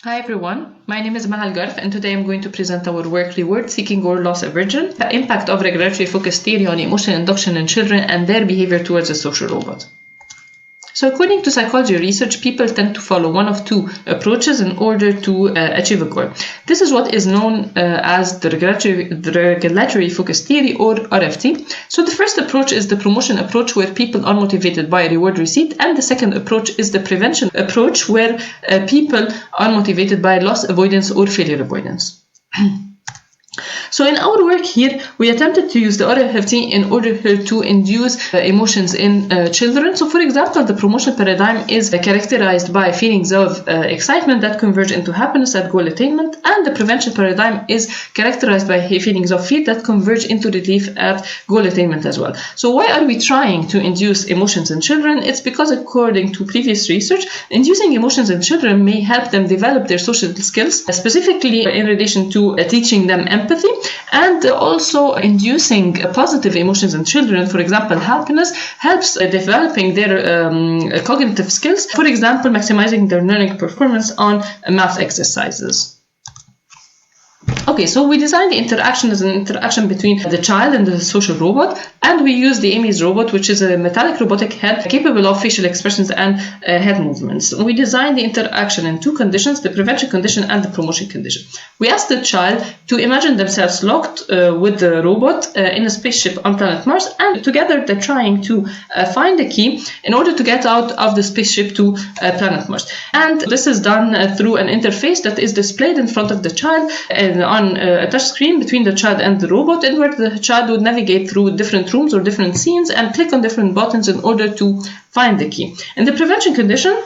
Hi everyone, my name is Maha Elgarf and today I'm going to present our work Reward Seeking or Loss Aversion, the impact of regulatory focused theory on emotional induction in children and their behavior towards a social robot. So according to psychology research, people tend to follow one of two approaches in order to achieve a goal. This is what is known as the regulatory focused theory or RFT. So the first approach is the promotion approach where people are motivated by reward receipt, and the second approach is the prevention approach where people are motivated by loss avoidance or failure avoidance. So in our work here, we attempted to use the RFT in order to induce emotions in children. So for example, the promotional paradigm is characterized by feelings of excitement that converge into happiness at goal attainment, and the prevention paradigm is characterized by feelings of fear that converge into relief at goal attainment as well. So why are we trying to induce emotions in children? It's because according to previous research, inducing emotions in children may help them develop their social skills, specifically in relation to teaching them empathy, and also inducing positive emotions in children, for example happiness, helps developing their cognitive skills, for example maximizing their learning performance on math exercises. Okay, so we designed the interaction as an interaction between the child and the social robot, and we used the Amy's robot, which is a metallic robotic head capable of facial expressions and head movements. We designed the interaction in two conditions, the prevention condition and the promotion condition. We asked the child to imagine themselves locked with the robot in a spaceship on planet Mars, and together they're trying to find the key in order to get out of the spaceship to planet Mars. And this is done through an interface that is displayed in front of the child on a touch screen between the child and the robot, in where the child would navigate through different rooms or different scenes and click on different buttons in order to find the key. In the prevention condition,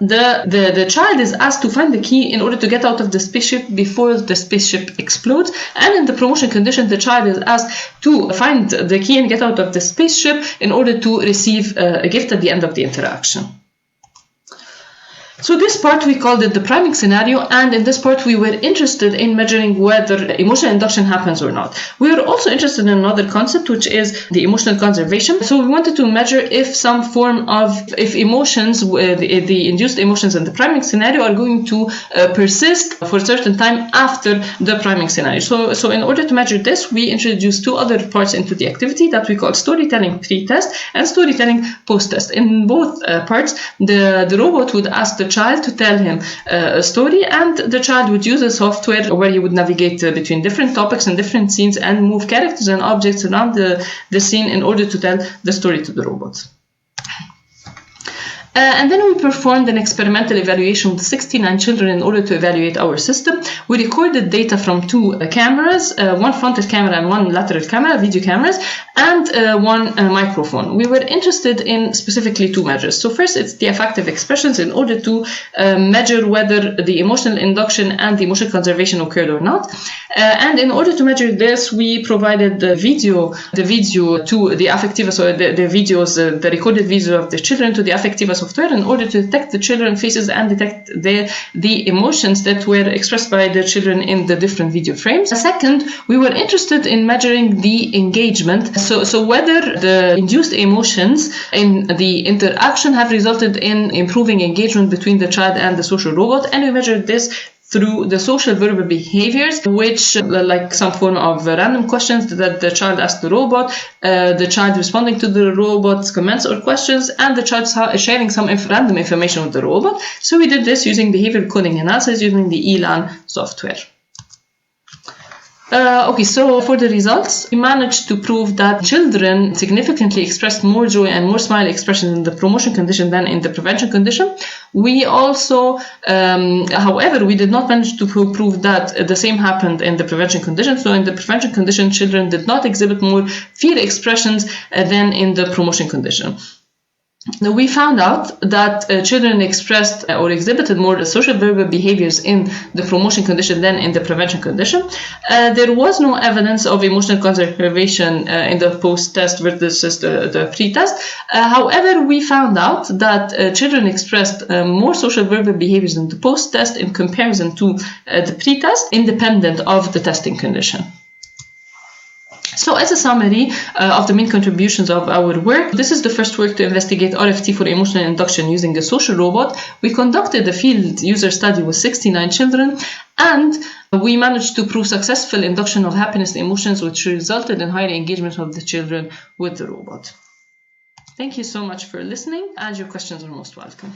the child is asked to find the key in order to get out of the spaceship before the spaceship explodes, and in the promotion condition the child is asked to find the key and get out of the spaceship in order to receive a gift at the end of the interaction. So this part we called it the priming scenario, and in this part we were interested in measuring whether emotional induction happens or not. We were also interested in another concept, which is the emotional conservation. So we wanted to measure if some form of, if emotions, the induced emotions in the priming scenario are going to persist for a certain time after the priming scenario. So in order to measure this, we introduced two other parts into the activity that we call storytelling pre-test and storytelling post-test. In both parts, the robot would ask the child to tell him a story, and the child would use a software where he would navigate between different topics and different scenes and move characters and objects around the scene in order to tell the story to the robot. And then we performed an experimental evaluation with 69 children in order to evaluate our system. We recorded data from two cameras, one frontal camera and one lateral camera, video cameras, and one microphone. We were interested in specifically two measures. So first, it's the affective expressions in order to measure whether the emotional induction and the emotional conservation occurred or not. And in order to measure this, we provided the video to the affectiva, so the recorded videos of the children to the affectiva software in order to detect the children's faces and detect the emotions that were expressed by the children in the different video frames. Second, we were interested in measuring the engagement, so whether the induced emotions in the interaction have resulted in improving engagement between the child and the social robot, and we measured this through the social verbal behaviors, which like some form of random questions that the child asked the robot, the child responding to the robot's comments or questions, and the child sharing some random information with the robot. So we did this using behavioral coding analysis using the ELAN software. Okay, so for the results, we managed to prove that children significantly expressed more joy and more smile expressions in the promotion condition than in the prevention condition. We also, however, we did not manage to prove that the same happened in the prevention condition. So in the prevention condition, children did not exhibit more fear expressions than in the promotion condition. We found out that children expressed or exhibited more social verbal behaviors in the promotion condition than in the prevention condition. There was no evidence of emotional conservation in the post-test versus the pre-test. However, we found out that children expressed more social verbal behaviors in the post-test in comparison to the pre-test, independent of the testing condition. So as a summary of the main contributions of our work, this is the first work to investigate RFT for emotional induction using a social robot. We conducted a field user study with 69 children, and we managed to prove successful induction of happiness emotions, which resulted in higher engagement of the children with the robot. Thank you so much for listening, and your questions are most welcome.